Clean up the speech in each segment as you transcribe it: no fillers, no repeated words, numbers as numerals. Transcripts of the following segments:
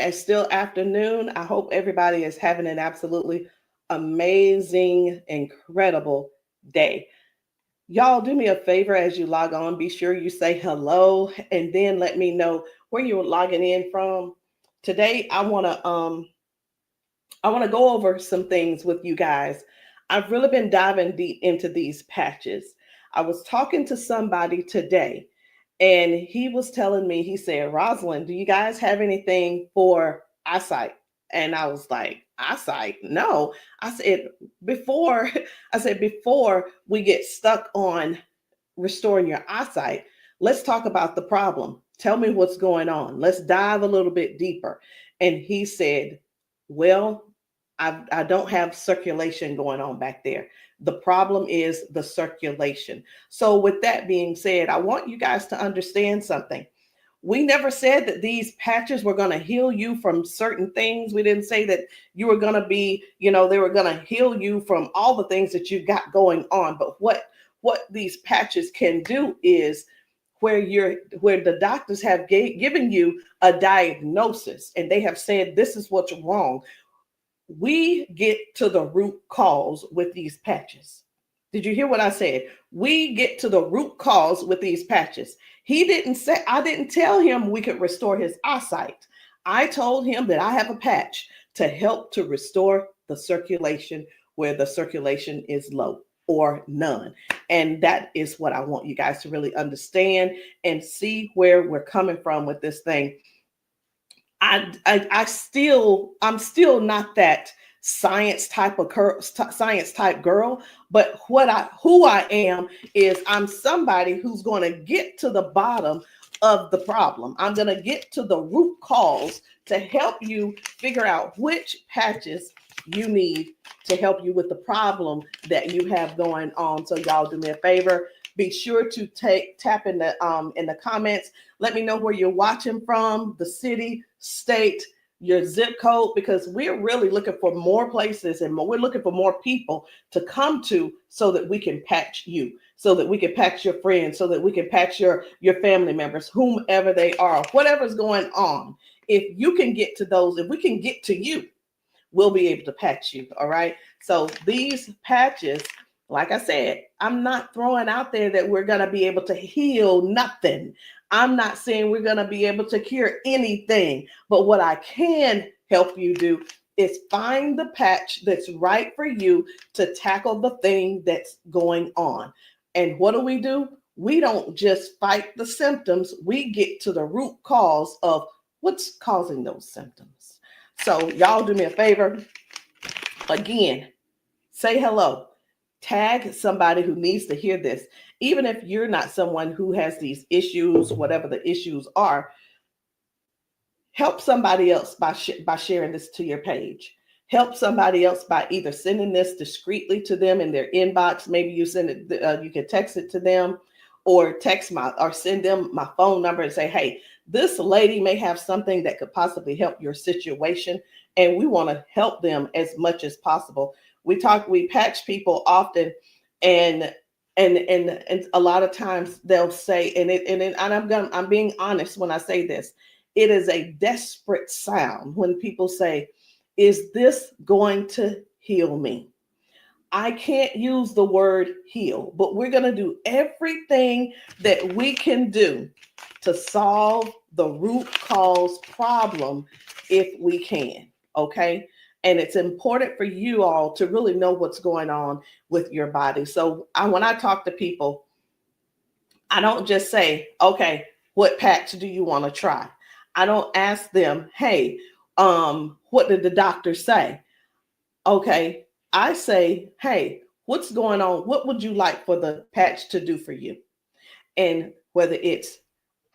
it's still afternoon. I hope everybody is having an absolutely amazing, incredible day. Y'all, do me a favor as you log on. Be sure you say hello and then let me know where you're logging in from. Today, I want to go over some things with you guys. I've really been diving deep into these patches. I was talking to somebody today, and he was telling me, he said, Rosalind, do you guys have anything for eyesight? And I was like, eyesight? No. I said, before, I said, before we get stuck on restoring your eyesight, let's talk about the problem. Tell me what's going on. Let's dive a little bit deeper. And he said, well, I don't have circulation going on back there. The problem is the circulation. So, with that being said, I want you guys to understand something. We never said that these patches were going to heal you from certain things. We didn't say that you were going to be, they were going to heal you from all the things that you got going on. But what these patches can do is where the doctors have given you a diagnosis and they have said this is what's wrong, we get to the root cause with these patches. Did you hear what I said? We get to the root cause with these patches. I didn't tell him we could restore his eyesight. I told him that I have a patch to help to restore the circulation where the circulation is low or none. And that is what I want you guys to really understand and see where we're coming from with this thing. I'm still not that science type girl, but who I am is I'm somebody who's going to get to the bottom of the problem. I'm going to get to the root cause to help you figure out which patches you need to help you with the problem that you have going on. So y'all do me a favor. Be sure to tap in the comments. Let me know where you're watching from, the city, state, your zip code, because we're really looking for more places and we're looking for more people to come to so that we can patch you, so that we can patch your friends, so that we can patch your family members, whomever they are, whatever's going on. If you can get to those, if we can get to you, we'll be able to patch you. All right. So these patches, like I said, I'm not throwing out there that we're going to be able to heal nothing. I'm not saying we're going to be able to cure anything. But what I can help you do is find the patch that's right for you to tackle the thing that's going on. And what do? We don't just fight the symptoms. We get to the root cause of what's causing those symptoms. So y'all do me a favor. Again, say hello. Tag somebody who needs to hear this. Even if you're not someone who has these issues, whatever the issues are, help somebody else by sharing this to your page. Help somebody else by either sending this discreetly to them in their inbox. Maybe you send it, you can text it to them, or send them my phone number and say, hey, this lady may have something that could possibly help your situation, and we want to help them as much as possible. We patch people often, and a lot of times they'll say, and I'm being honest when I say this, it is a desperate sound when people say, is this going to heal me? I can't use the word heal, but we're going to do everything that we can do to solve the root cause problem if we can. Okay. And it's important for you all to really know what's going on with your body. So when I talk to people, I don't just say, okay, what patch do you want to try? I don't ask them, hey, what did the doctor say? Okay, I say, hey, what's going on? What would you like for the patch to do for you? And whether it's,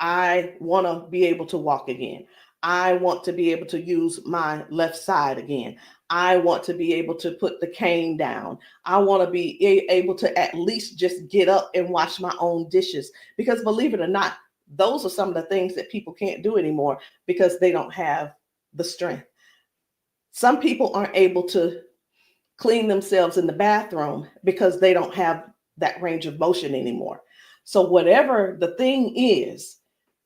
I want to be able to walk again. I want to be able to use my left side again. I want to be able to put the cane down. I want to be able to at least just get up and wash my own dishes. Because believe it or not, those are some of the things that people can't do anymore because they don't have the strength. Some people aren't able to clean themselves in the bathroom because they don't have that range of motion anymore. So whatever the thing is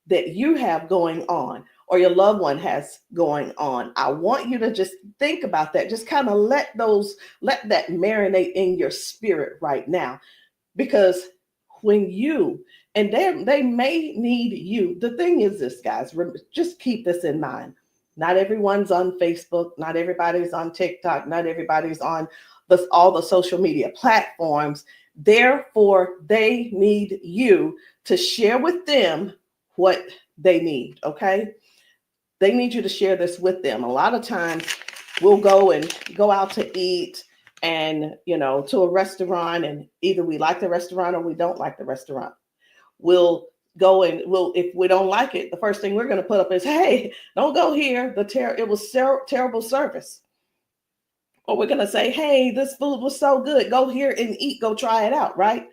that you have going on, or your loved one has going on. I want you to just think about that. Just kind of let that marinate in your spirit right now. Because when you, and they may need you. The thing is this, guys, just keep this in mind. Not everyone's on Facebook. Not everybody's on TikTok. Not everybody's on all the social media platforms. Therefore, they need you to share with them what they need, okay? They need you to share this with them. A lot of times we'll go out to eat and, to a restaurant, and either we like the restaurant or we don't like the restaurant. We'll go and if we don't like it, the first thing we're going to put up is, hey, don't go here. It was terrible service. Or we're going to say, hey, this food was so good. Go here and eat. Go try it out, right?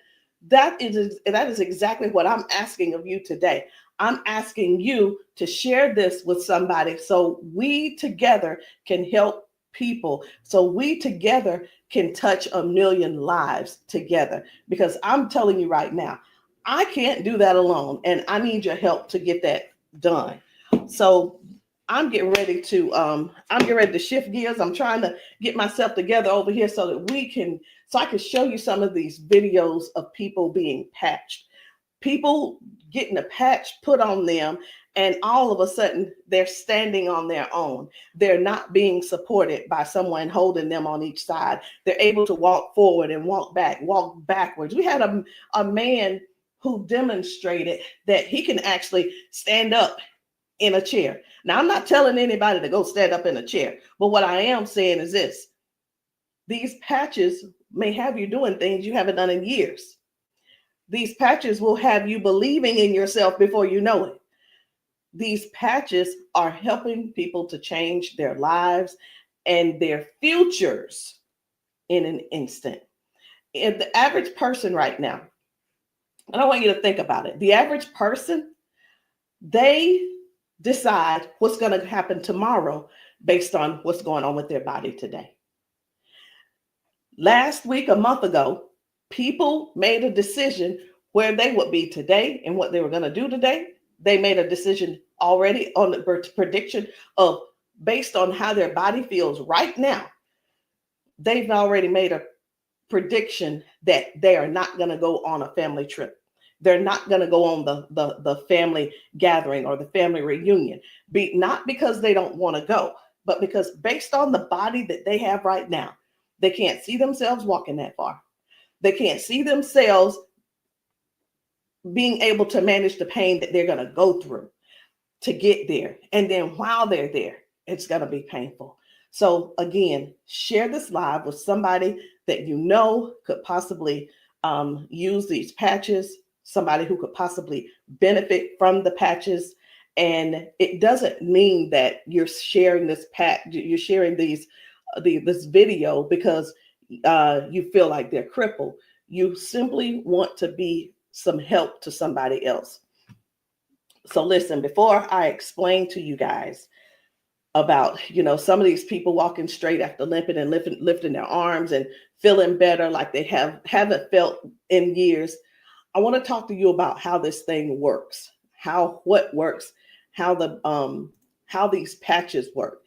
That is exactly what I'm asking of you today. I'm asking you to share this with somebody so we together can help people, so we together can touch 1 million lives together. Because I'm telling you right now, I can't do that alone, and I need your help to get that done. So I'm getting ready to shift gears. I'm trying to get myself together over here so that I can show you some of these videos of people being patched, people getting a patch put on them, and all of a sudden they're standing on their own. They're not being supported by someone holding them on each side. They're able to walk forward and walk backwards. We had a man who demonstrated that he can actually stand up in a chair. Now, I'm not telling anybody to go stand up in a chair, but what I am saying is this: these patches may have you doing things you haven't done in years. These patches will have you believing in yourself before you know it. These patches are helping people to change their lives and their futures in an instant. And the average person right now, and I want you to think about it. The average person, they decide what's going to happen tomorrow based on what's going on with their body today. Last week, a month ago, people made a decision where they would be today and what they were going to do today. They made a decision already on the prediction of, based on how their body feels right now. They've already made a prediction that they are not going to go on a family trip. They're not going to go on the family gathering or the family reunion. Not because they don't want to go, but because based on the body that they have right now, they can't see themselves walking that far. They can't see themselves being able to manage the pain that they're going to go through to get there. And then while they're there, it's going to be painful. So again, share this live with somebody that you know could possibly use these patches, somebody who could possibly benefit from the patches. And it doesn't mean that you're sharing this you're sharing this video because you feel like they're crippled. You simply want to be some help to somebody else. So listen, before I explain to you guys about, some of these people walking straight after limping and lifting their arms and feeling better like they haven't felt in years, I want to talk to you about how this thing works, what works, how these patches work.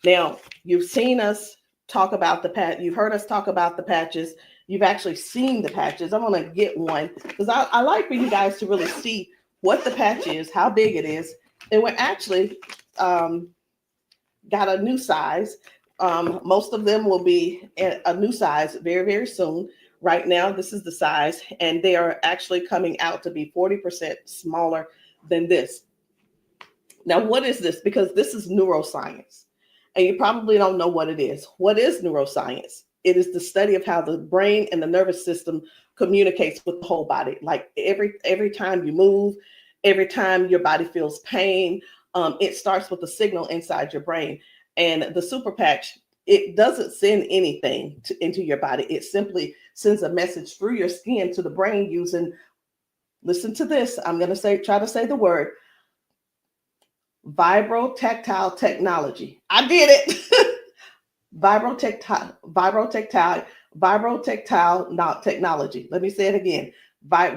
Now, you've seen us talk about you've heard us talk about the patches. You've actually seen the patches. I'm going to get one because I like for you guys to really see what the patch is, how big it is. And we're actually got a new size. Most of them will be a new size very, very soon. Right now, this is the size, and they are actually coming out to be 40% smaller than this. Now, what is this? Because this is neuroscience, and you probably don't know what it is. What is neuroscience? It is the study of how the brain and the nervous system communicates with the whole body. Like every time you move, every time your body feels pain, it starts with a signal inside your brain. And the super patch, it doesn't send anything into your body. It simply sends a message through your skin to the brain using, listen to this, I'm going to try to say the word, vibrotactile technology. I did it. Vibrotactile technology. Let me say it again.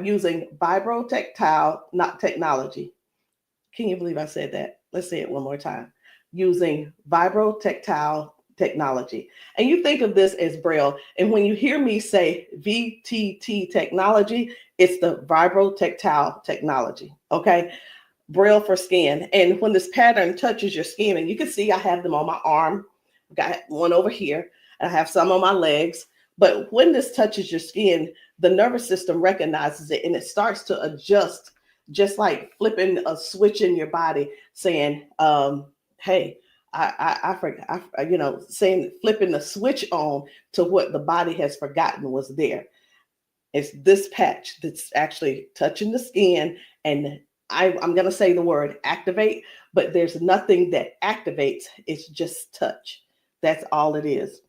Using vibrotactile technology. Can you believe I said that? Let's say it one more time. Using vibrotactile technology. And you think of this as Braille. And when you hear me say VTT technology, it's the vibrotactile technology. Okay. Braille for skin. And when this pattern touches your skin, and you can see I have them on my arm, got one over here, and I have some on my legs. But when this touches your skin, the nervous system recognizes it and it starts to adjust, just like flipping a switch in your body, saying, hey, I forgot, saying, flipping the switch on to what the body has forgotten was there. It's this patch that's actually touching the skin, and I'm going to say the word activate, but there's nothing that activates. It's just touch. That's all it is.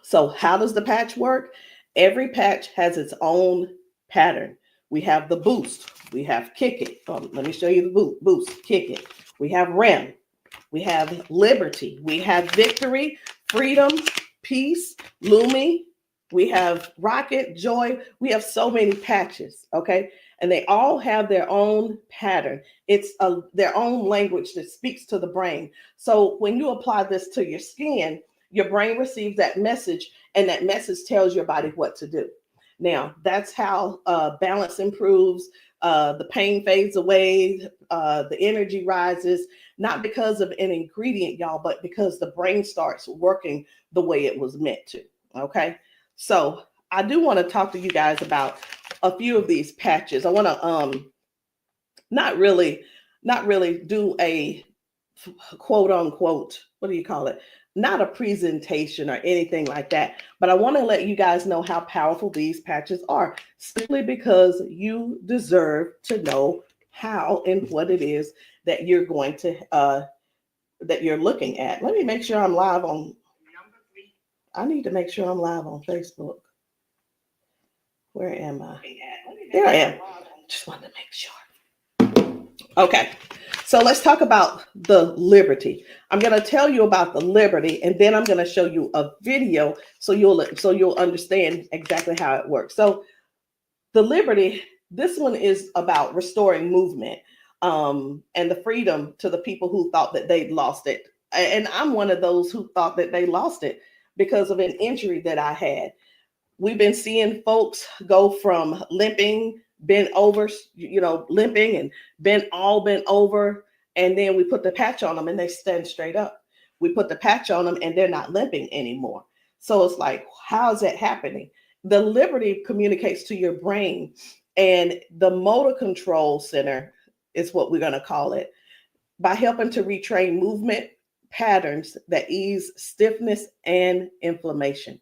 So how does the patch work? Every patch has its own pattern. We have the boost. We have kick it. Let me show you the boost, kick it. We have REM. We have liberty. We have victory, freedom, peace, Lumi. We have rocket, joy. We have so many patches, okay? And they all have their own pattern. It's their own language that speaks to the brain. So when you apply this to your skin, your brain receives that message, and that message tells your body what to do. Now, that's how balance improves, the pain fades away, the energy rises, not because of an ingredient, y'all, but because the brain starts working the way it was meant to, okay? So I do want to talk to you guys about a few of these patches. I want to not really do a quote unquote, what do you call it? Not a presentation or anything like that, but I want to let you guys know how powerful these patches are, simply because you deserve to know how and what it is that you're going to that you're looking at. Let me make sure I'm live on. I need to make sure I'm live on Facebook. Where am I? There I am. Just wanted to make sure. Okay. So let's talk about the liberty. I'm going to tell you about the liberty, and then I'm going to show you a video so you'll understand exactly how it works. So the liberty, this one is about restoring movement and the freedom to the people who thought that they'd lost it. And I'm one of those who thought that they lost it because of an injury that I had. We've been seeing folks go from limping, bent over, limping and bent over. And then we put the patch on them and they stand straight up. We put the patch on them and they're not limping anymore. So it's like, how is that happening? The liberty communicates to your brain, and the motor control center is what we're going to call it, by helping to retrain movement patterns that ease stiffness and inflammation.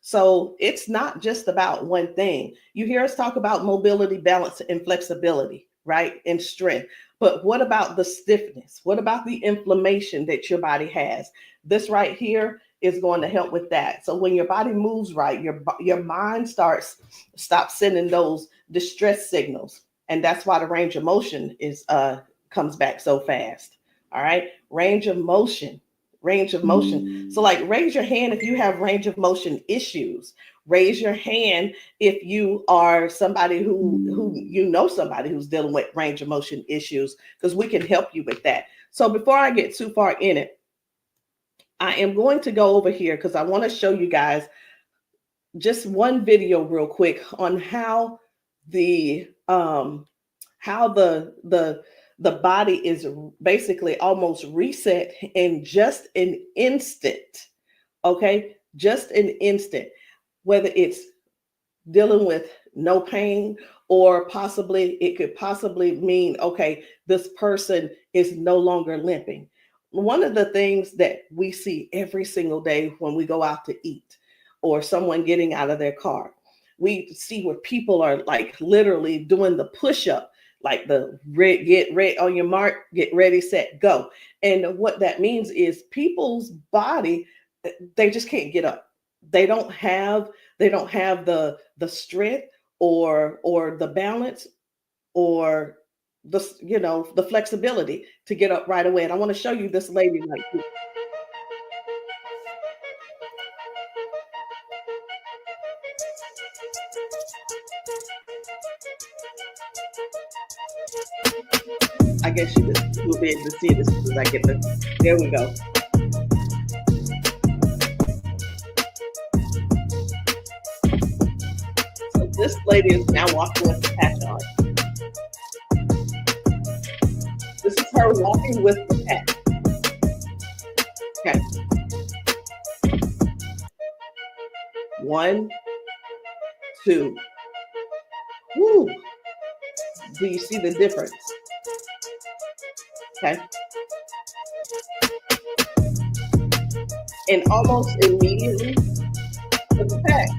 So it's not just about one thing. You hear us talk about mobility, balance, and flexibility, right? And strength. But what about the stiffness? What about the inflammation that your body has? This right here is going to help with that. So when your body moves right, your mind stops sending those distress signals. And that's why the range of motion comes back so fast. All right. Range of motion. So like, raise your hand if you have range of motion issues. Raise your hand if you are somebody somebody who's dealing with range of motion issues, because we can help you with that. So before I get too far in it, I am going to go over here because I want to show you guys just one video real quick on how the body is basically almost reset in just an instant. Okay, just an instant. Whether it's dealing with no pain, or it could possibly mean, okay, this person is no longer limping. One of the things that we see every single day when we go out to eat, or someone getting out of their car, we see where people are like literally doing the push-up, like the get ready on your mark, get ready, set, go. And what that means is people's body, they just can't get up. They don't have the strength or the balance or the flexibility to get up right away. And I want to show you this lady right here. I I guess you will be able to see it as soon as I get the. There we go. So this lady is now walking with the patch on. This is her walking with the patch. Okay. 1, 2. Woo. Do you see the difference? Okay. And almost immediately, the patch,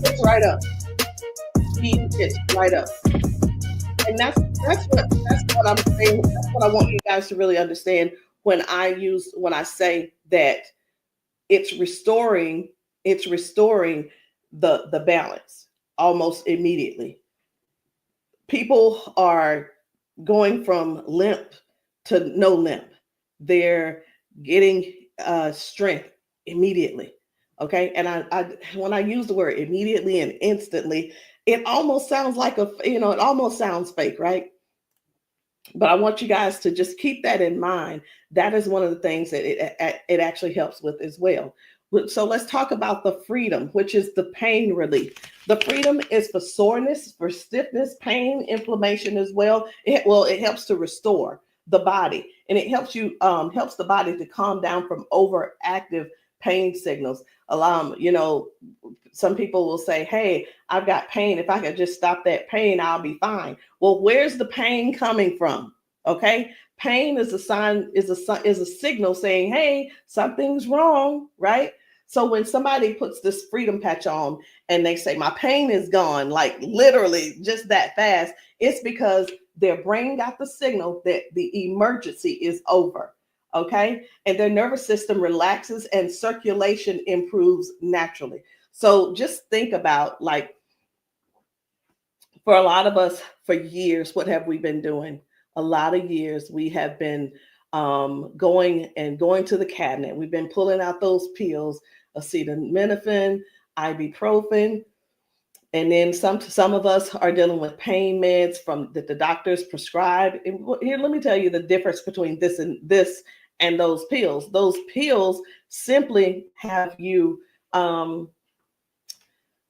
it's right up. It's right up. And that's what I'm saying. That's what I want you guys to really understand when I say that it's restoring the balance almost immediately. People are going from limp to no limp. They're getting strength immediately. Okay. And I when I use the word immediately and instantly, it almost sounds like it almost sounds fake, right? But I want you guys to just keep that in mind. That is one of the things that it actually helps with as well. So let's talk about the freedom, which is the pain relief. The freedom is for soreness, for stiffness, pain, inflammation as well. It helps to restore the body, and it helps the body to calm down from overactive pain signals. Some people will say, "Hey, I've got pain. If I could just stop that pain, I'll be fine." Well, where's the pain coming from? Okay. Pain is a sign, is a signal saying, "Hey, something's wrong," right? So when somebody puts this freedom patch on and they say, "My pain is gone," like literally just that fast, it's because their brain got the signal that the emergency is over. Okay. And their nervous system relaxes and circulation improves naturally. So just think about, like, for a lot of us, for years, what have we been doing? A lot of years we have been going to the cabinet. We've been pulling out those pills, acetaminophen, ibuprofen, and then some of us are dealing with pain meds that the doctors prescribe. And here, let me tell you the difference between this and those pills. Those pills simply have you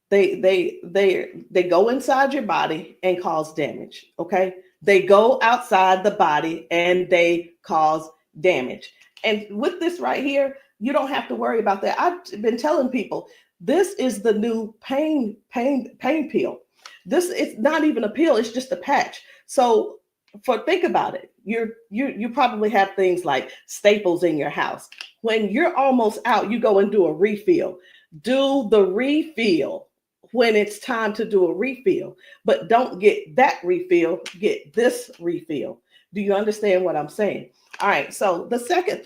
they go inside your body and cause damage. Okay. They go outside the body and they cause damage. And with this right here, you don't have to worry about that. I've been telling people, this is the new pain pill. This is not even a pill, it's just a patch. So think about it. You probably have things like staples in your house. When you're almost out, you go and do a refill. Do the refill when it's time to do a refill, but don't get that refill, get this refill. Do you understand what I'm saying? All right. So the second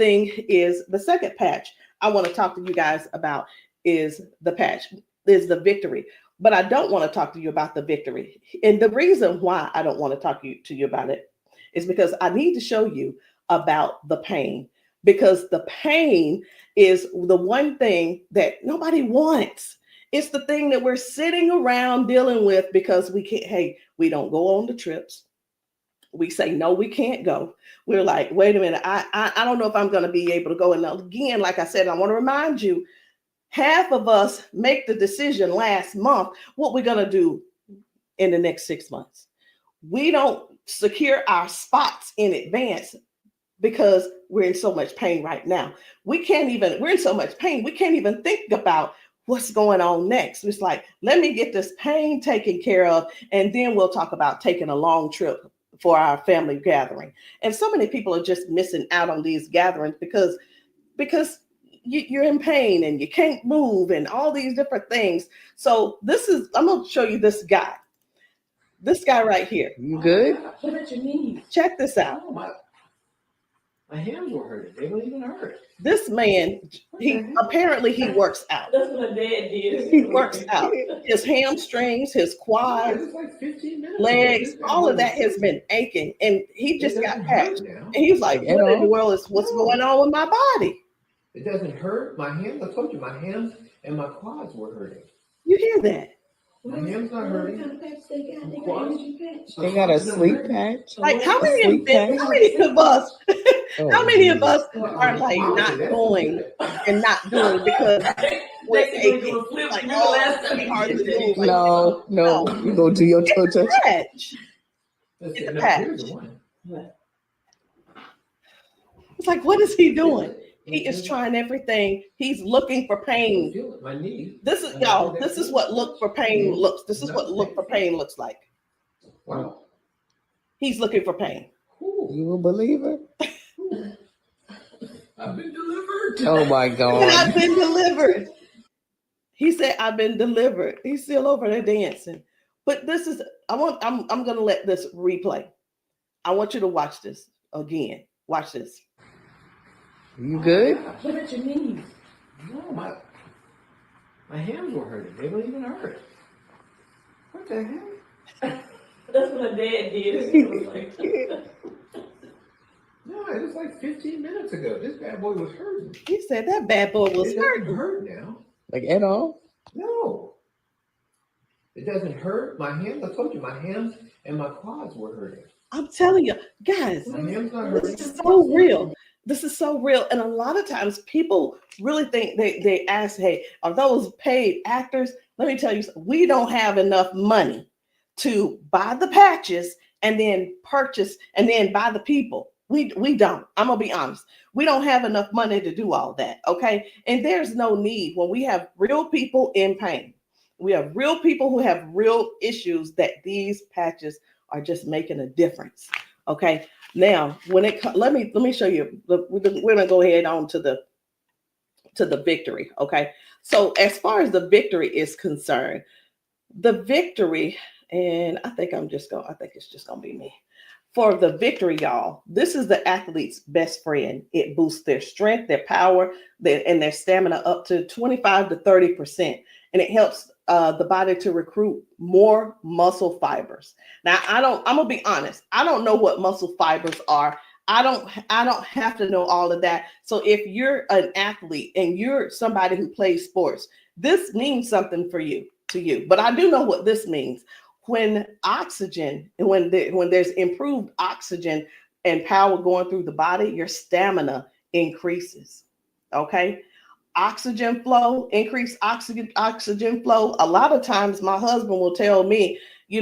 patch I want to talk to you guys about is the victory. But I don't want to talk to you about the victory. And the reason why I don't want to talk to you about it is because I need to show you about the pain, because the pain is the one thing that nobody wants. It's the thing that we're sitting around dealing with because we don't go on the trips. We say, no, we can't go. We're like, wait a minute, I don't know if I'm going to be able to go. And again, like I said, I want to remind you, half of us make the decision last month what we're going to do in the next 6 months. We don't secure our spots in advance because we're in so much pain right now. We're in so much pain, we can't even think about what's going on next. It's like, let me get this pain taken care of, and then we'll talk about taking a long trip for our family gathering. And so many people are just missing out on these gatherings because you're in pain and you can't move and all these different things. So I'm going to show you this guy right here. You good? What about your knees? Check this out. Oh, my hands were hurting. They weren't even hurt. This man, he works out. That's what my dad did. He works out. His hamstrings, his quads, like 15 minutes legs, all of that has been aching. And he just got patched. And he was like, what in the world is what's going on with my body? It doesn't hurt. My hands, I told you, my hands and my quads were hurting. You hear that? My hand's not hurting. They got a sleep patch. Like how A many sleep patch? of us Oh, how many of us Well, are like not going and not doing because we're aching? Like, oh, it's gonna be hard to move. Like, no, no. you go do your toe touch. Patch. Let's It's see, a no, patch. here's the one. It's like, what is he doing? He is trying everything. He's looking for pain. Feel it, my knee. This is y'all. This is what look for pain looks. This is what look for pain looks like. Wow. He's looking for pain. You a believer? I've been delivered. Oh my And God. I've been delivered. He said, "I've been delivered." He's still over there dancing. But this is. I'm gonna let this replay. I want you to watch this again. Watch this. You good? What at your knees? No, my hands were hurting. They don't even hurt. What the heck? That's what my dad did. It was like, No, it was like 15 minutes ago. This bad boy was hurting. He said that bad boy was It doesn't hurting. hurt now. Like at all? No. It doesn't hurt. My hands, I told you, my hands and my quads were hurting. I'm telling you, guys, My hands not hurting. this is so real. This is so real. And a lot of times people really think they ask, hey, are those paid actors? Let me tell you, we don't have enough money to buy the patches and then purchase and then buy the people. We don't. I'm gonna be honest. We don't have enough money to do all that. Okay. And there's no need when we have real people in pain. We have real people who have real issues that these patches are just making a difference. Okay. Now, when it let me show you. We're gonna go ahead on to the victory. Okay. So as far as the victory is concerned, the victory, and I think it's just gonna be me. For the victory, y'all, this is the athlete's best friend. It boosts their strength, their power, and their stamina up to 25 to 30%. And it helps the body to recruit more muscle fibers. Now, I'm gonna be honest. I don't know what muscle fibers are. I don't have to know all of that. So if you're an athlete and you're somebody who plays sports, this means something to you. But I do know what this means. When oxygen, when there's improved oxygen and power going through the body, your stamina increases. Okay. Oxygen flow, increased oxygen flow. A lot of times my husband will tell me, you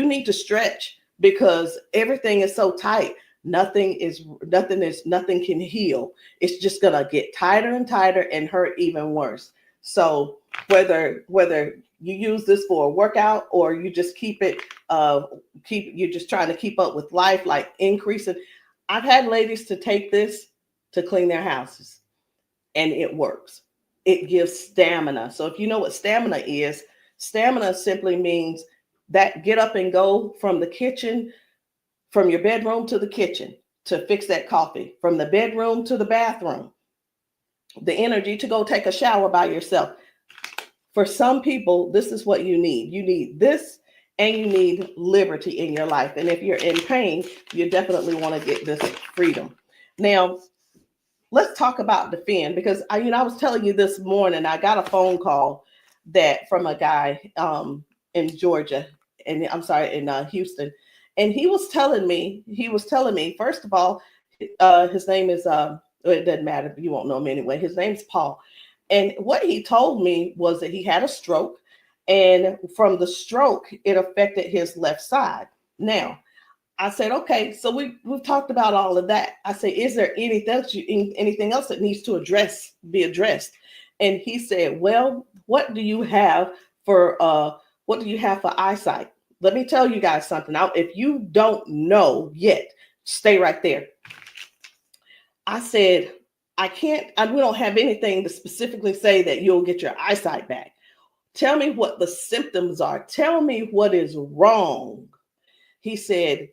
need to stretch because everything is so tight. Nothing can heal. It's just gonna get tighter and tighter and hurt even worse. So whether you use this for a workout or you just you're just trying to keep up with life, like increasing. I've had ladies to take this to clean their houses and it works. It gives stamina. So if you know what stamina simply means that get up and go from the kitchen, from your bedroom to the kitchen to fix that coffee, from the bedroom to the bathroom, the energy to go take a shower by yourself. For some people, this is what you need. You need this and you need liberty in your life. And if you're in pain, you definitely want to get this freedom. Now, let's talk about defend because I was telling you this morning, I got a phone call from a guy in Georgia, and I'm sorry, in Houston. And he was telling me, first of all, his name is, it doesn't matter, you won't know him anyway. His name's Paul. And what he told me was that he had a stroke, and from the stroke, it affected his left side. Now, I said, okay, so we've talked about all of that. I said, is there anything else that needs to be addressed? And he said, well, what do you have for eyesight? Let me tell you guys something. Now, if you don't know yet, stay right there. I said, we don't have anything to specifically say that you'll get your eyesight back. Tell me what the symptoms are. Tell me what is wrong. He said,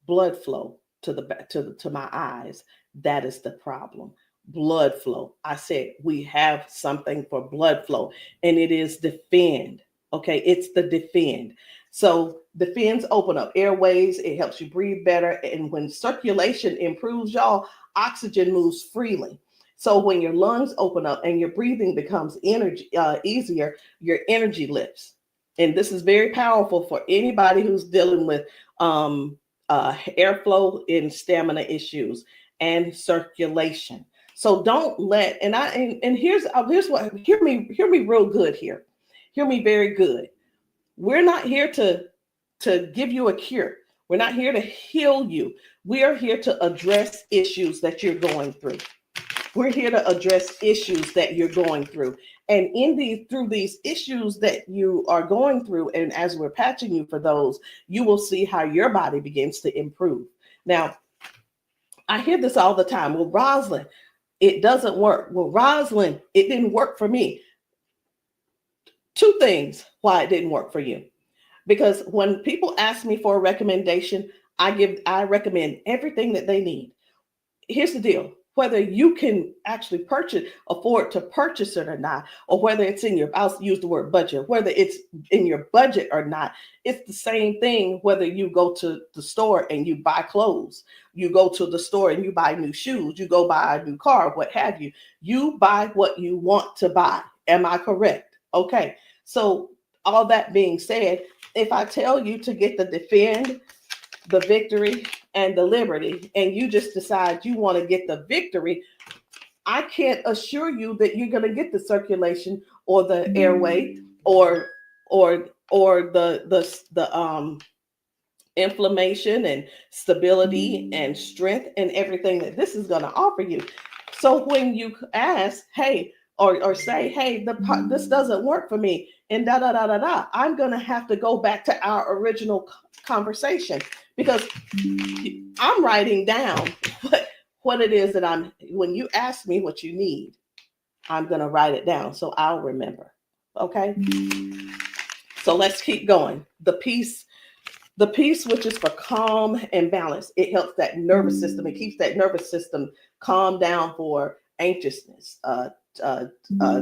blood flow to my eyes. That is the problem. Blood flow. I said, we have something for blood flow, and it is defend. Okay, it's the defend. So defends open up airways. It helps you breathe better. And when circulation improves, y'all, oxygen moves freely. So when your lungs open up and your breathing becomes easier, your energy lifts. and this is very powerful for anybody who's dealing with airflow and stamina issues and circulation. So don't let, and here's what, hear me real good here. Hear me very good. We're not here to give you a cure. We're not here to heal you. We are here to address issues that you're going through. We're here to address issues that you're going through. And through these issues that you are going through, and as we're patching you for those, you will see how your body begins to improve. Now, I hear this all the time. Well, Rosalind, it doesn't work. Well, Rosalind, it didn't work for me. Two things why it didn't work for you. Because when people ask me for a recommendation, I recommend everything that they need. Here's the deal. Whether you can actually afford to purchase it or not, or whether it's I'll use the word budget, whether it's in your budget or not, it's the same thing whether you go to the store and you buy clothes, you go to the store and you buy new shoes, you go buy a new car, what have you. You buy what you want to buy. Am I correct? Okay. So all that being said, if I tell you to get the Defend, the Victory, and the Liberty, and you just decide you want to get the Victory, I can't assure you that you're going to get the circulation or the airway or the inflammation and stability and strength and everything that this is going to offer you. So when you ask, hey, or say, hey, this doesn't work for me, and I'm going to have to go back to our original conversation, because I'm writing down what it is that when you ask me what you need, I'm going to write it down so I'll remember. Okay. So let's keep going. The peace, which is for calm and balance. It helps that nervous system. It keeps that nervous system calm down for anxiousness,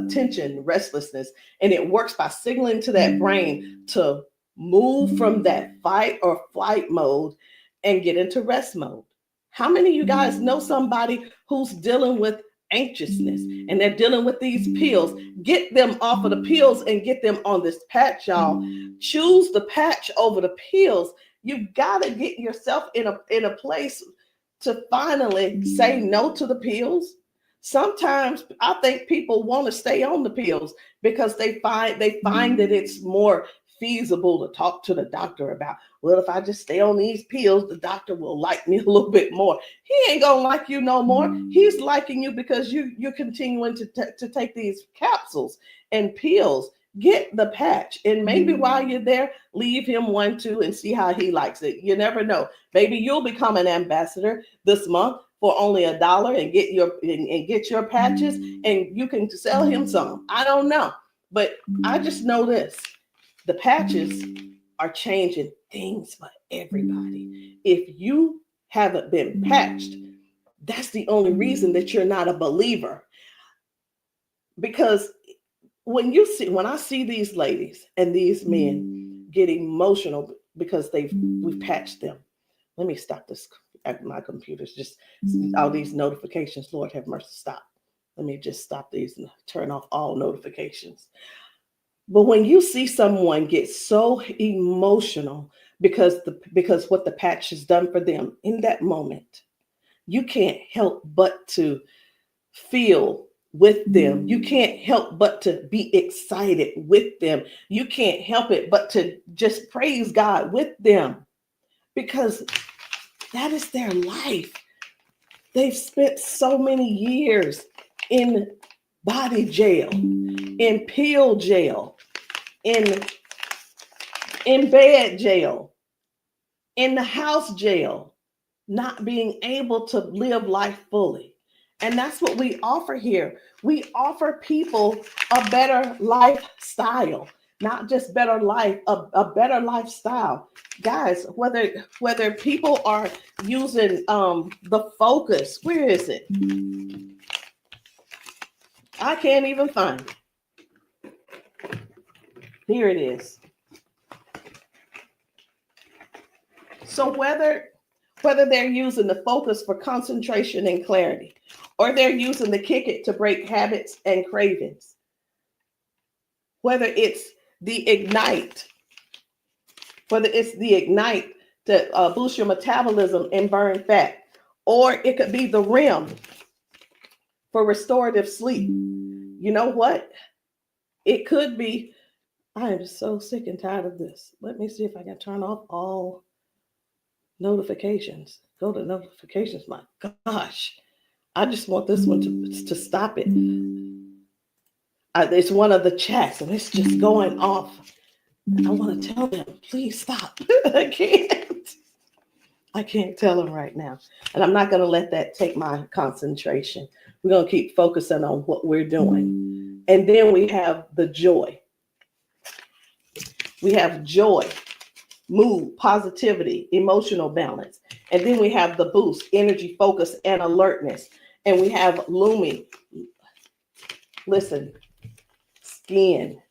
tension, restlessness. And it works by signaling to that brain to move from that fight or flight mode and get into rest mode. How many of you guys know somebody who's dealing with anxiousness and they're dealing with these pills? Get them off of the pills and get them on this patch, y'all. Choose the patch over the pills. You got to get yourself in a place to finally say no to the pills. Sometimes I think people want to stay on the pills because they find that it's more feasible to talk to the doctor about, well, if I just stay on these pills, the doctor will like me a little bit more. He ain't gonna like you no more. He's liking you because you're continuing to take these capsules and pills. Get the patch, and maybe while you're there, leave him one too and see how he likes it. You never know. Maybe you'll become an ambassador this month for only $1 and get your patches, and you can sell him some. I don't know, but I just know this. The patches are changing things for everybody. If you haven't been patched, that's the only reason that you're not a believer. Because when I see these ladies and these men get emotional because we've patched them. Let me stop this. My computer's just all these notifications. Lord have mercy, stop. Let me just stop these and turn off all notifications. But when you see someone get so emotional because what the patch has done for them in that moment, you can't help but to feel with them. You can't help but to be excited with them. You can't help it but to just praise God with them, because that is their life. They've spent so many years in body jail, in pill jail, in bed jail, in the house jail, not being able to live life fully. And that's what we offer here. We offer people a better lifestyle, not just better life, a better lifestyle. Guys, whether people are using the Focus, where is it? I can't even find it. Here it is. So whether they're using the Focus for concentration and clarity, or they're using the Kick It to break habits and cravings, whether it's the Ignite. It's the Ignite to boost your metabolism and burn fat. Or it could be the REM for restorative sleep. You know what? It could be, I am so sick and tired of this. Let me see if I can turn off all notifications. Go to notifications. My gosh. I just want this one to stop it. It's one of the chats and it's just going off. I want to tell them, please stop. I can't tell them right now. And I'm not going to let that take my concentration. We're going to keep focusing on what we're doing. And then we have the joy. We have joy, mood, positivity, emotional balance. And then we have the boost, energy, focus, and alertness. And we have Lumi. Listen, skin,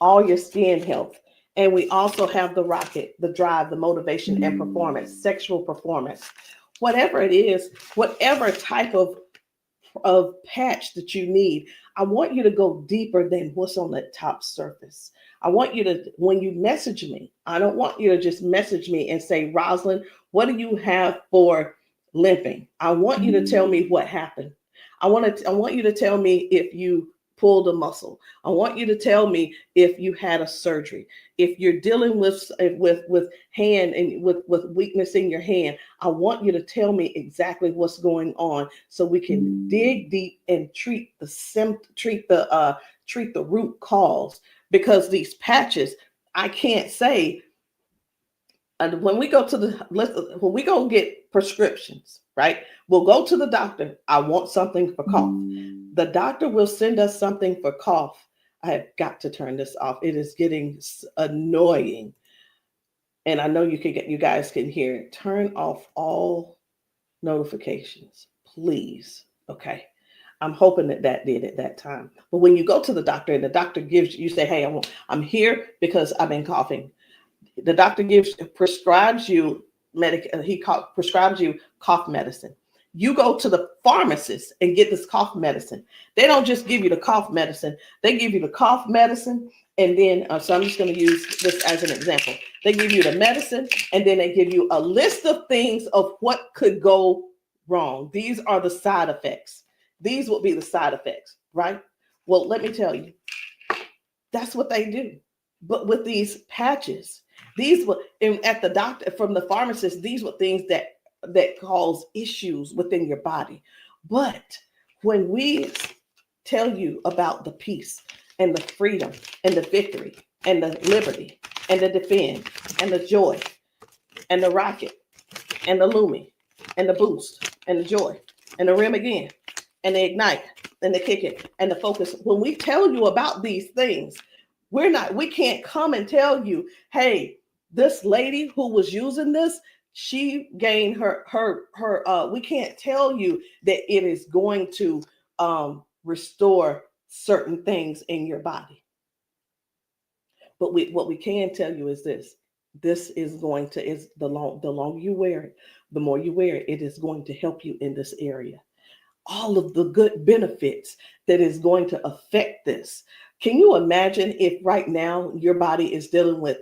all your skin health. And we also have the rocket, the drive, the motivation and performance, sexual performance. Whatever it is, whatever type of patch that you need, I want you to go deeper than what's on the top surface. I want you to, when you message me, I don't want you to just message me and say, Rosalind, what do you have for limping? I want you to tell me what happened. I want you to tell me if you pulled a muscle. I want you to tell me if you had a surgery. If you're dealing with hand and with weakness in your hand, I want you to tell me exactly what's going on so we can dig deep and treat the root cause. Because these patches, I can't say. And when we go get prescriptions, right? We'll go to the doctor. I want something for cough. The doctor will send us something for cough. I have got to turn this off. It is getting annoying. And I know you guys can hear it. Turn off all notifications, please. Okay. I'm hoping that did at that time. But when you go to the doctor and the doctor you say, hey, I'm here because I've been coughing. The doctor prescribes you prescribes you cough medicine. You go to the pharmacist and get this cough medicine. They don't just give you the cough medicine. They give you the cough medicine. And then, so I'm just going to use this as an example. They give you the medicine and then they give you a list of things of what could go wrong. These are the side effects. These will be the side effects, right? Well, let me tell you, that's what they do. But with these patches, at the doctor, from the pharmacist, these were things that cause issues within your body. But when we tell you about the peace and the freedom and the victory and the liberty and the defend and the joy and the rocket and the Lumi and the boost and the joy and the REM again and the ignite and the kick it and the focus, when we tell you about these things, we can't come and tell you, hey, this lady who was using this, she gained we can't tell you that it is going to restore certain things in your body. But what we can tell you is this is going to, the longer you wear it, the more you wear it, it is going to help you in this area. All of the good benefits that is going to affect this. Can you imagine if right now your body is dealing with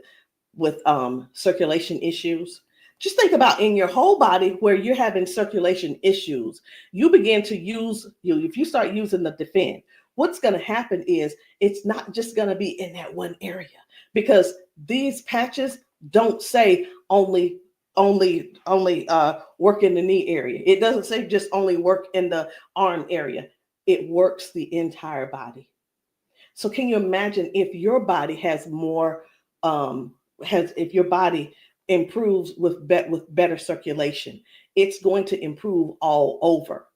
circulation issues? Just think about in your whole body where you're having circulation issues. You begin to if you start using the defend, what's going to happen is it's not just going to be in that one area, because these patches don't say only work in the knee area. It doesn't say just only work in the arm area. It works the entire body. So can you imagine if your body has more, if your body improves with better circulation, it's going to improve all over.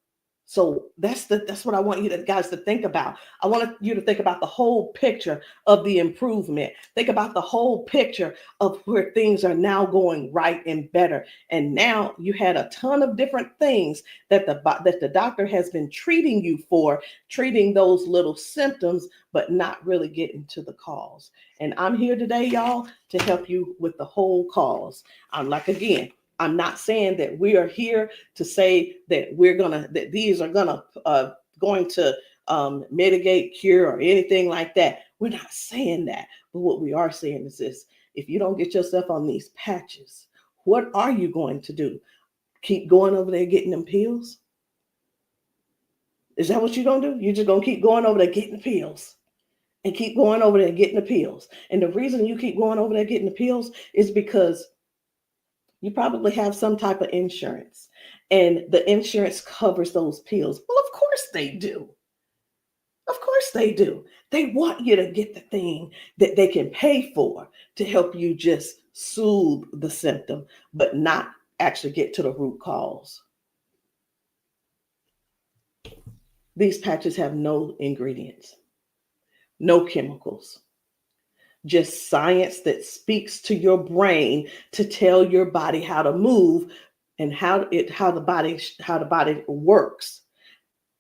So that's what I want you guys to think about. I want you to think about the whole picture of the improvement. Think about the whole picture of where things are now going right and better. And now you had a ton of different things that the doctor has been treating you for, treating those little symptoms, but not really getting to the cause. And I'm here today, y'all, to help you with the whole cause. I'm not saying that we are here to say that these are going to mitigate, cure, or anything like that. We're not saying that. But what we are saying is this: if you don't get yourself on these patches, what are you going to do? Keep going over there getting them pills? Is that what you're going to do? You're just going to keep going over there getting the pills and keep going over there getting the pills. And the reason you keep going over there getting the pills is because you probably have some type of insurance, and the insurance covers those pills. Well, of course they do. Of course they do. They want you to get the thing that they can pay for to help you just soothe the symptom, but not actually get to the root cause. These patches have no ingredients, no chemicals, just science that speaks to your brain to tell your body how to move and how the body works,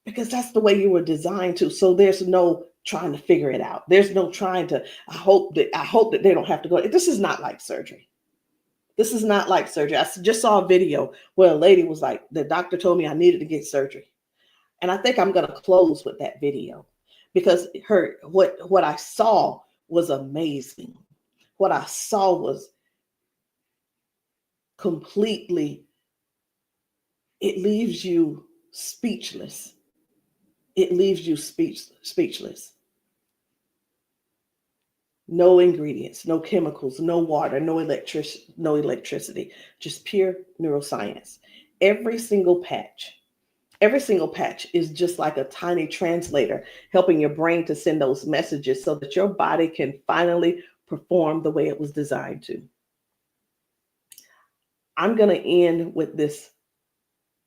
because that's the way you were designed to. So there's no trying to figure it out. There's no trying to, I hope that they don't have to go. This is not like surgery. This is not like surgery. I just saw a video where a lady was like, the doctor told me I needed to get surgery. And I think I'm going to close with that video, because what I saw was amazing. What I saw was completely, it leaves you speechless. It leaves you speechless. No ingredients, no chemicals, no water, no electricity, just pure neuroscience. Every single patch is just like a tiny translator, helping your brain to send those messages so that your body can finally perform the way it was designed to. I'm going to end with this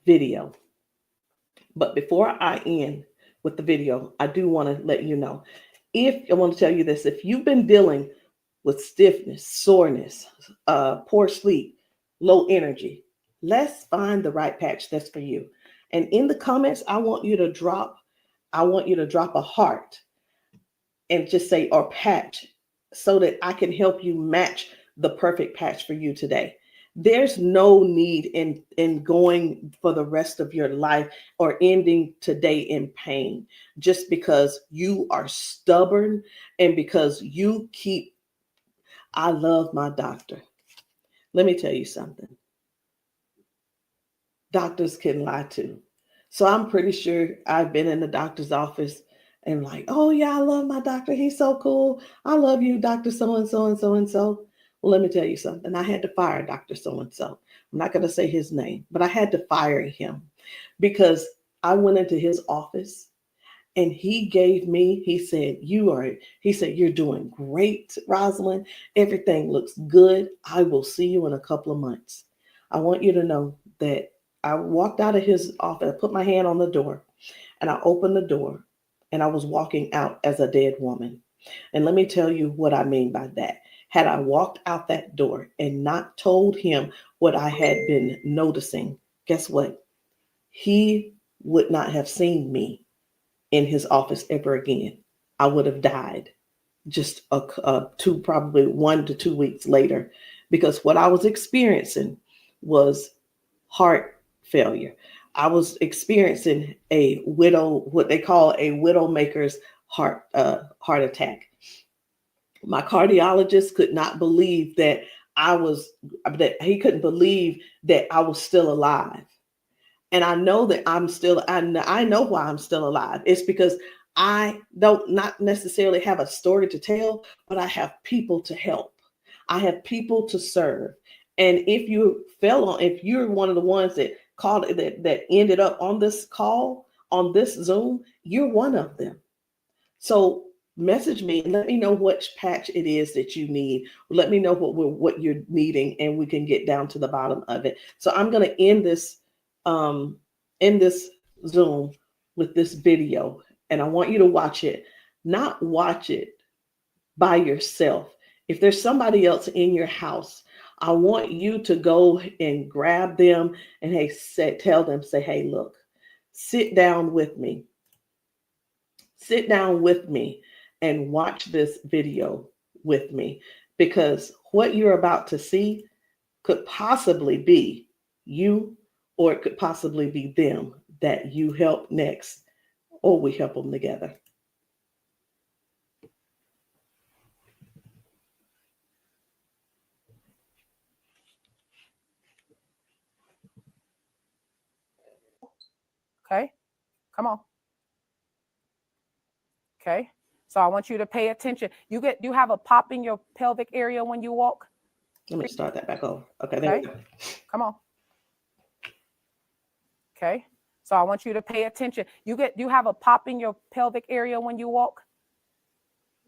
video. But before I end with the video, I do want to let you know, I want to tell you this: if you've been dealing with stiffness, soreness, poor sleep, low energy, let's find the right patch that's for you. And in the comments, I want you to drop a heart and just say, or patch, so that I can help you match the perfect patch for you today. There's no need in going for the rest of your life or ending today in pain just because you are stubborn and because you keep, I love my doctor. Let me tell you something. Doctors can lie too. So I'm pretty sure I've been in the doctor's office and like, oh yeah, I love my doctor. He's so cool. I love you, Dr. So-and-so and so-and-so. Well, let me tell you something. I had to fire Dr. So-and-so. I'm not going to say his name, but I had to fire him because I went into his office and he said, you're doing great, Rosalind. Everything looks good. I will see you in a couple of months. I want you to know that I walked out of his office, I put my hand on the door and I opened the door and I was walking out as a dead woman. And let me tell you what I mean by that. Had I walked out that door and not told him what I had been noticing, guess what? He would not have seen me in his office ever again. I would have died just probably 1 to 2 weeks later, because what I was experiencing was heart failure. I was experiencing what they call a widowmaker's heart attack. My cardiologist could not believe that he couldn't believe that I was still alive. And I know that I know why I'm still alive. It's because I don't not necessarily have a story to tell, but I have people to help. I have people to serve. And if you're one of the ones that called that ended up on this call, on this Zoom, you're one of them. So message me and let me know which patch it is that you need. Let me know what you're needing, and we can get down to the bottom of it. So I'm going to end this Zoom with this video, and I want you to watch it. Not watch it by yourself. If there's somebody else in your house, I want you to go and grab them and tell them, hey, look, sit down with me. Sit down with me and watch this video with me, because what you're about to see could possibly be you, or it could possibly be them that you help next, or we help them together. Okay, come on. Okay, so I want you to pay attention. You have a pop in your pelvic area when you walk. Let me start that back over. Okay, there we go. Come on. Okay, so I want you to pay attention. You have a pop in your pelvic area when you walk.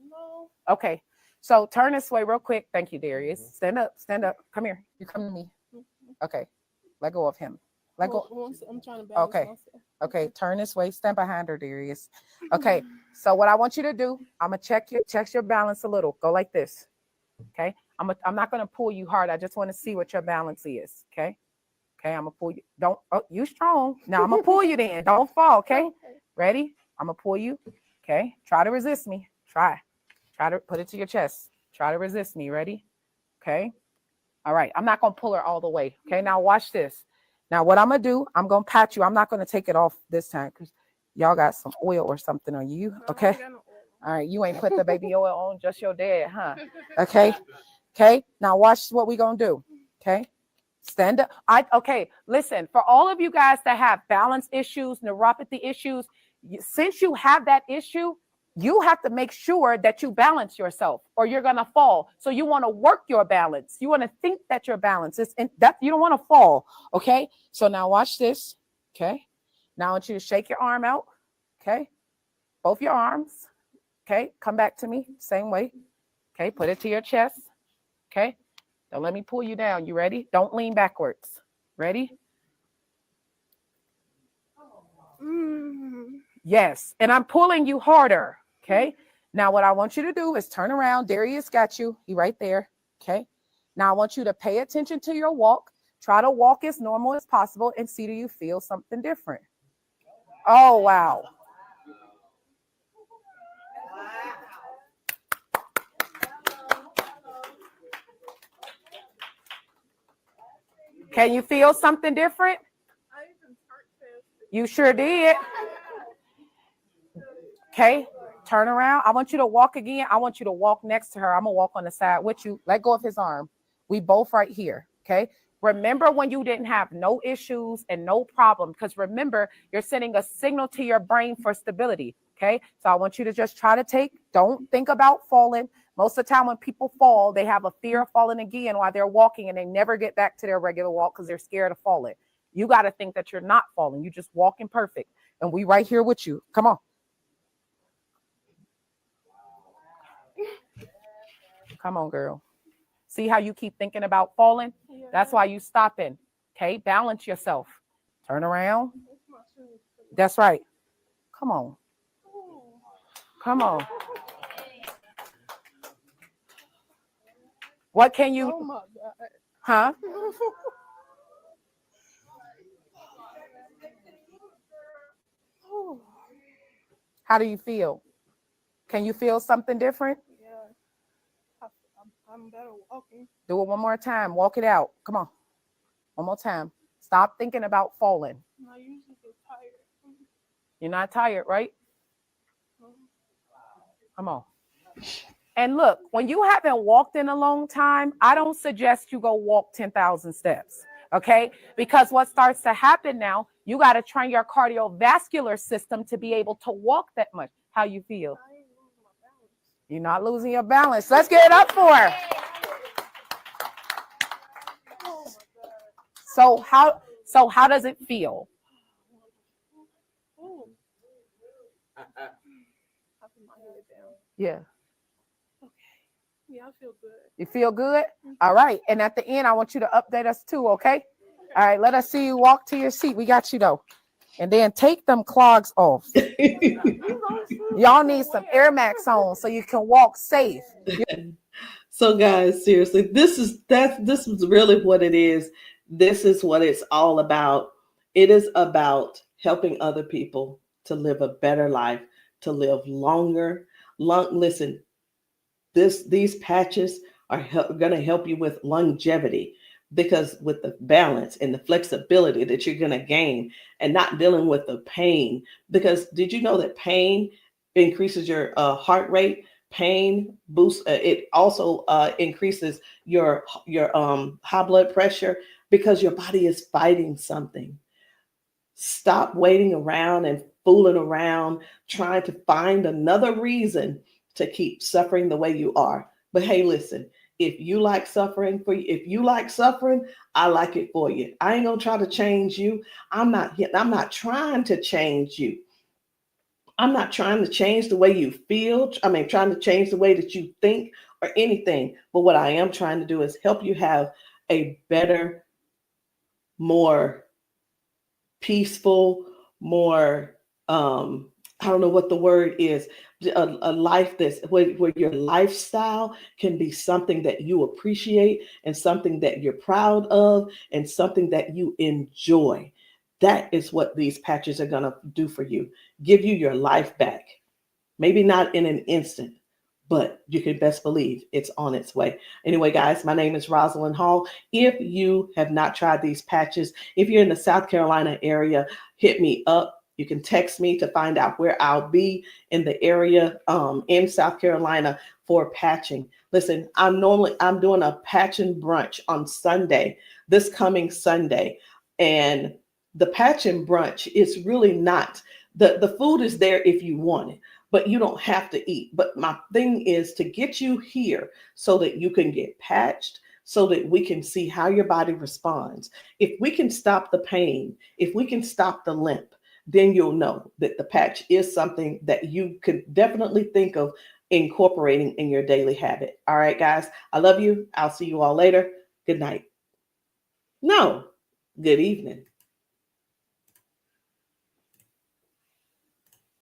No. Okay, so turn this way real quick. Thank you, Darius. Stand up. Stand up. Come here. You come to me. Okay, let go of him. Let go. I'm trying to balance Okay. myself. Okay, turn this way. Stand behind her, Darius. Okay, so what I want you to do, I'm gonna check your balance a little. Go like this. Okay, I'm not gonna pull you hard. I just want to see what your balance is. Okay, I'm gonna pull you. You strong. Now I'm gonna pull you. Then don't fall. Okay, ready? I'm gonna pull you. Okay, try to resist me. Try to put it to your chest. Try to resist me. Ready? Okay. All right. I'm not gonna pull her all the way. Okay. Now watch this. Now, what I'm going to do, I'm going to pat you. I'm not going to take it off this time because y'all got some oil or something on you. Okay. All right. You ain't put the baby oil on, just your dad, huh? Okay. Okay. Now, watch what we going to do. Okay. Stand up. Okay. Listen, for all of you guys that have balance issues, neuropathy issues, since you have that issue, you have to make sure that you balance yourself or you're going to fall. So you want to work your balance. You want to think that your balance is in that you don't want to fall. Okay. So now watch this. Okay. Now I want you to shake your arm out. Okay. Both your arms. Okay. Come back to me. Same way. Okay. Put it to your chest. Okay. Don't let me pull you down. You ready? Don't lean backwards. Ready? Yes. And I'm pulling you harder. Okay. Now what I want you to do is turn around. Darius got you. He right there. Okay. Now I want you to pay attention to your walk. Try to walk as normal as possible and see, do you feel something different? Oh, wow. Can you feel something different? You sure did. Okay. Turn around. I want you to walk again. I want you to walk next to her. I'm going to walk on the side with you. Let go of his arm. We both right here. Okay. Remember when you didn't have no issues and no problem, because remember, you're sending a signal to your brain for stability. Okay. So I want you to just try to don't think about falling. Most of the time when people fall, they have a fear of falling again while they're walking and they never get back to their regular walk because they're scared of falling. You got to think that you're not falling. You just walking perfect. And we right here with you. Come on. Come on, girl. See how you keep thinking about falling? Yeah. That's why you stopping. Okay, balance yourself. Turn around. That's right. Come on. Come on. What can you? Oh my God. Huh? How do you feel? Can you feel something different? I'm better walking. Do it one more time. Walk it out. Come on. One more time. Stop thinking about falling. I usually get tired. You're not tired, right? Come on. And look, when you haven't walked in a long time, I don't suggest you go walk 10,000 steps. Okay? Because what starts to happen now, you got to train your cardiovascular system to be able to walk that much. How you feel? You're not losing your balance. Let's get it up for her. So how does it feel? Yeah. Okay. Yeah, I feel good. You feel good? All right. And at the end, I want you to update us too, okay? All right, let us see you walk to your seat. We got you though. And then take them clogs off. Y'all need some Air Max on so you can walk safe. So guys, seriously, this is really what it is. This is what it's all about. It is about helping other people to live a better life, to live longer. Listen, these patches are going to help you with longevity. because with the balance and the flexibility that you're going to gain and not dealing with the pain, because did you know that pain increases your heart rate? Pain boosts, it also increases your high blood pressure because your body is fighting something. Stop waiting around and fooling around trying to find another reason to keep suffering the way you are. But hey, listen, if you like suffering if you like suffering, I like it for you. I ain't gonna try to change you. I'm not trying to change you. I'm not trying to change the way you feel. Trying to change the way that you think or anything. But what I am trying to do is help you have a better, more peaceful, more, I don't know what the word is, a life that's where your lifestyle can be something that you appreciate and something that you're proud of and something that you enjoy. That is what these patches are going to do for you. Give you your life back. Maybe not in an instant, but you can best believe it's on its way. Anyway, guys, my name is Rosalind Hall. If you have not tried these patches, if you're in the South Carolina area, hit me up. You can text me to find out where I'll be in the area in South Carolina for patching. Listen, I'm doing a patching brunch on Sunday, this coming Sunday. And the patching brunch is really not, the food is there if you want it, but you don't have to eat. But my thing is to get you here so that you can get patched, so that we can see how your body responds. If we can stop the pain, if we can stop the limp, then you'll know that the patch is something that you could definitely think of incorporating in your daily habit. All right, guys, I love you. I'll see you all later. Good night. No, good evening.